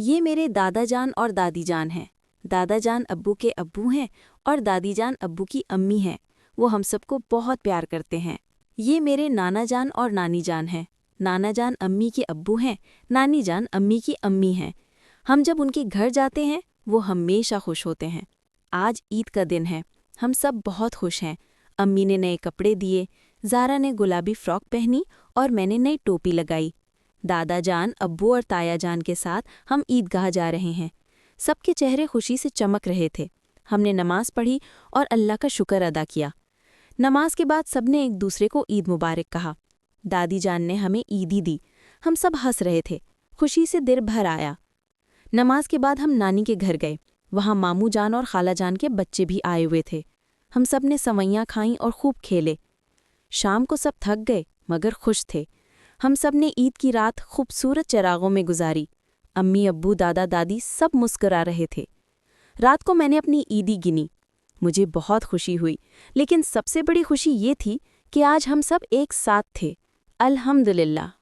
یہ میرے دادا جان اور دادی جان ہیں۔ دادا جان ابو کے ابو ہیں اور دادی جان ابو کی امی ہیں۔ وہ ہم سب کو بہت پیار کرتے ہیں۔ یہ میرے نانا جان اور نانی جان ہیں۔ نانا جان امی کے ابو ہیں، نانی جان امی کی امی ہیں۔ ہم جب ان کے گھر جاتے ہیں وہ ہمیشہ خوش ہوتے ہیں۔ آج عید کا دن ہے، ہم سب بہت خوش ہیں۔ امی نے نئے کپڑے دیے، زارا نے گلابی فراک پہنی اور میں نے نئی ٹوپی لگائی۔ دادا جان، ابو اور تایا جان کے ساتھ ہم عیدگاہ جا رہے ہیں۔ سب کے چہرے خوشی سے چمک رہے تھے۔ ہم نے نماز پڑھی اور اللہ کا شکر ادا کیا۔ نماز کے بعد سب نے ایک دوسرے کو عید مبارک کہا۔ دادی جان نے ہمیں عیدی دی۔ ہم سب ہنس رہے تھے، خوشی سے دل بھر آیا۔ نماز کے بعد ہم نانی کے گھر گئے۔ وہاں ماموں جان اور خالہ جان کے بچے بھی آئے ہوئے تھے۔ ہم سب نے سوئیاں کھائیں اور خوب کھیلے۔ شام کو سب تھک گئے مگر خوش تھے۔ ہم سب نے عید کی رات خوبصورت چراغوں میں گزاری۔ امی ابو دادا دادی سب مسکرا رہے تھے۔ رات کو میں نے اپنی عیدی گنی۔ مجھے بہت خوشی ہوئی، لیکن سب سے بڑی خوشی یہ تھی کہ آج ہم سب ایک ساتھ تھے۔ الحمدللہ۔